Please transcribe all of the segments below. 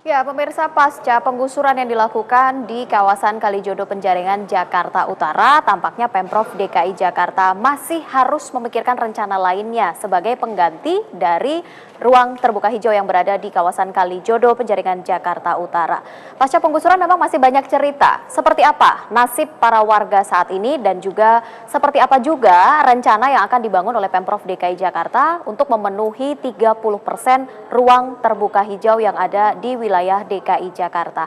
Ya, pemirsa, pasca penggusuran yang dilakukan di kawasan Kalijodo Penjaringan, Jakarta Utara, tampaknya Pemprov DKI Jakarta masih harus memikirkan rencana lainnya sebagai pengganti dari ruang terbuka hijau yang berada di kawasan Kalijodo Penjaringan, Jakarta Utara. Pasca penggusuran memang masih banyak cerita. Seperti apa nasib para warga saat ini dan juga seperti apa juga rencana yang akan dibangun oleh Pemprov DKI Jakarta untuk memenuhi 30% ruang terbuka hijau yang ada di wilayah DKI Jakarta.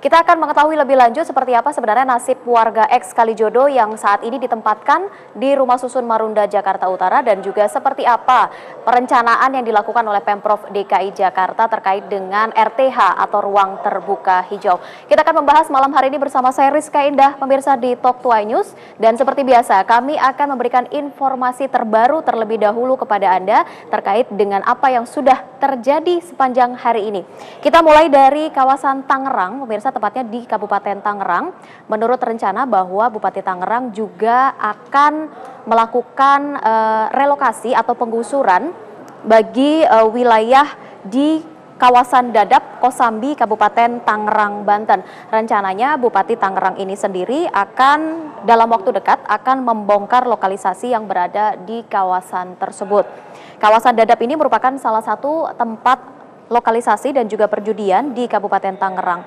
Kita akan mengetahui lebih lanjut seperti apa sebenarnya nasib warga ex Kalijodo yang saat ini ditempatkan di Rumah Susun Marunda, Jakarta Utara, dan juga seperti apa perencanaan yang dilakukan oleh Pemprov DKI Jakarta terkait dengan RTH atau ruang terbuka hijau. Kita akan membahas malam hari ini bersama saya Rizka Indah, pemirsa di Talk 2 News, dan seperti biasa kami akan memberikan informasi terbaru terlebih dahulu kepada Anda terkait dengan apa yang sudah terjadi sepanjang hari ini. Kita mulai dari kawasan Tangerang, pemirsa, tepatnya di Kabupaten Tangerang. Menurut rencana bahwa Bupati Tangerang juga akan melakukan relokasi atau penggusuran bagi wilayah di kawasan Dadap, Kosambi, Kabupaten Tangerang, Banten. Rencananya Bupati Tangerang ini sendiri akan dalam waktu dekat akan membongkar lokalisasi yang berada di kawasan tersebut. Kawasan Dadap ini merupakan salah satu tempat lokalisasi dan juga perjudian di Kabupaten Tangerang.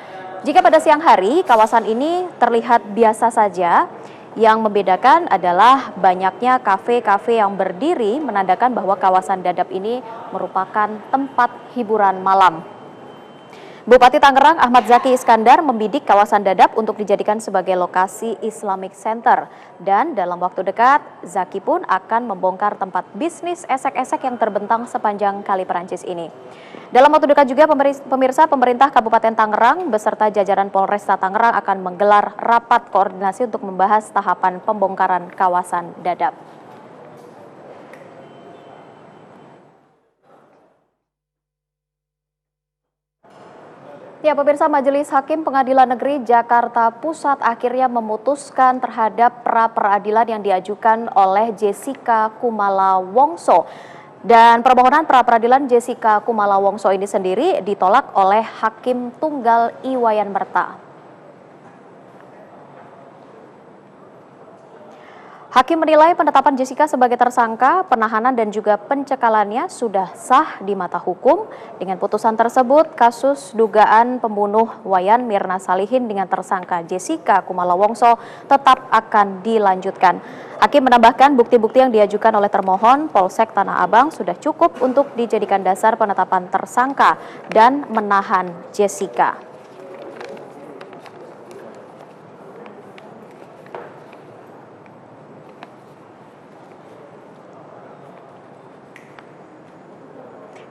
Jika pada siang hari kawasan ini terlihat biasa saja, yang membedakan adalah banyaknya kafe-kafe yang berdiri menandakan bahwa kawasan Dadap ini merupakan tempat hiburan malam. Bupati Tangerang Ahmad Zaki Iskandar membidik kawasan Dadap untuk dijadikan sebagai lokasi Islamic Center. Dan dalam waktu dekat, Zaki pun akan membongkar tempat bisnis esek-esek yang terbentang sepanjang Kali Perancis ini. Dalam waktu dekat juga pemirsa, pemerintah Kabupaten Tangerang beserta jajaran Polresta Tangerang akan menggelar rapat koordinasi untuk membahas tahapan pembongkaran kawasan Dadap. Ya, pemirsa, Majelis Hakim Pengadilan Negeri Jakarta Pusat akhirnya memutuskan terhadap pra-peradilan yang diajukan oleh Jessica Kumala Wongso. Dan permohonan pra-peradilan Jessica Kumala Wongso ini sendiri ditolak oleh Hakim Tunggal Iwayan Merta. Hakim menilai penetapan Jessica sebagai tersangka, penahanan dan juga pencekalannya sudah sah di mata hukum. Dengan putusan tersebut, kasus dugaan pembunuh Wayan Mirna Salihin dengan tersangka Jessica Kumala Wongso tetap akan dilanjutkan. Hakim menambahkan bukti-bukti yang diajukan oleh termohon Polsek Tanah Abang sudah cukup untuk dijadikan dasar penetapan tersangka dan menahan Jessica.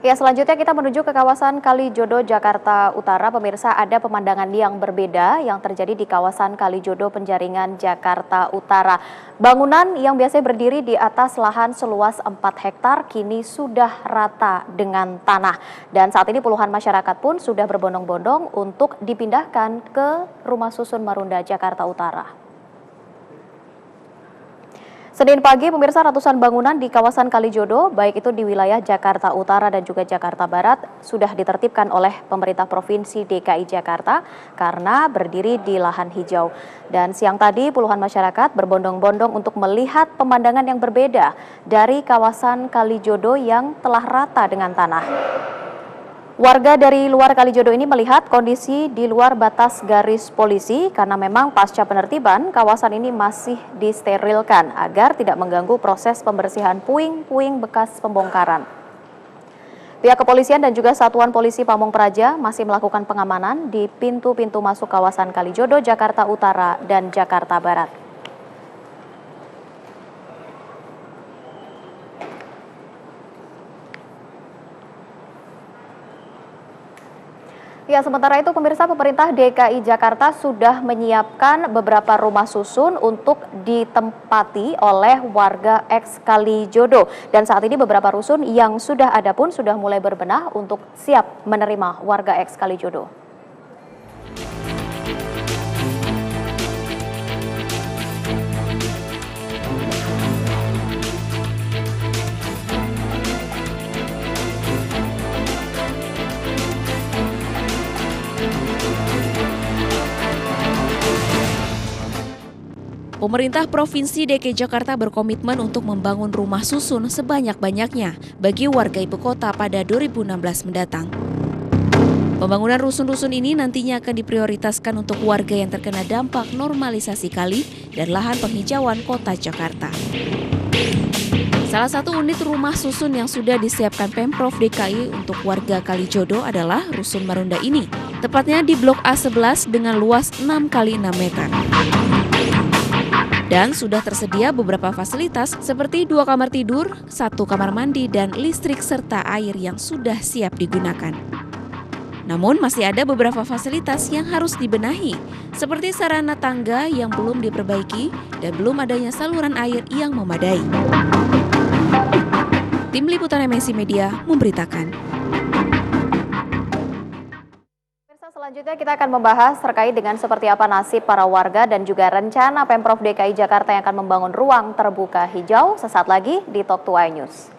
Ya, selanjutnya kita menuju ke kawasan Kalijodo, Jakarta Utara. Pemirsa, ada pemandangan yang berbeda yang terjadi di kawasan Kalijodo Penjaringan, Jakarta Utara. Bangunan yang biasanya berdiri di atas lahan seluas 4 hektar kini sudah rata dengan tanah. Dan saat ini puluhan masyarakat pun sudah berbondong-bondong untuk dipindahkan ke Rumah Susun Marunda, Jakarta Utara. Senin pagi, pemirsa, ratusan bangunan di kawasan Kalijodo, baik itu di wilayah Jakarta Utara dan juga Jakarta Barat, sudah ditertibkan oleh pemerintah Provinsi DKI Jakarta karena berdiri di lahan hijau. Dan siang tadi, puluhan masyarakat berbondong-bondong untuk melihat pemandangan yang berbeda dari kawasan Kalijodo yang telah rata dengan tanah. Warga dari luar Kalijodo ini melihat kondisi di luar batas garis polisi karena memang pasca penertiban kawasan ini masih disterilkan agar tidak mengganggu proses pembersihan puing-puing bekas pembongkaran. Pihak kepolisian dan juga Satuan Polisi Pamong Praja masih melakukan pengamanan di pintu-pintu masuk kawasan Kalijodo, Jakarta Utara dan Jakarta Barat. Ya, sementara itu pemirsa, pemerintah DKI Jakarta sudah menyiapkan beberapa rumah susun untuk ditempati oleh warga ex Kalijodo. Dan saat ini beberapa rusun yang sudah ada pun sudah mulai berbenah untuk siap menerima warga ex Kalijodo. Pemerintah Provinsi DKI Jakarta berkomitmen untuk membangun rumah susun sebanyak-banyaknya bagi warga ibu kota pada 2016 mendatang. Pembangunan rusun-rusun ini nantinya akan diprioritaskan untuk warga yang terkena dampak normalisasi kali dan lahan penghijauan kota Jakarta. Salah satu unit rumah susun yang sudah disiapkan Pemprov DKI untuk warga Kalijodo adalah Rusun Marunda ini, tepatnya di Blok A11 dengan luas 6 x 6 meter. Dan sudah tersedia beberapa fasilitas seperti 2 kamar tidur, 1 kamar mandi, dan listrik serta air yang sudah siap digunakan. Namun masih ada beberapa fasilitas yang harus dibenahi, seperti sarana tangga yang belum diperbaiki dan belum adanya saluran air yang memadai. Tim Liputan MNC Media memberitakan. Selanjutnya kita akan membahas terkait dengan seperti apa nasib para warga dan juga rencana Pemprov DKI Jakarta yang akan membangun ruang terbuka hijau sesaat lagi di Talk to iNews.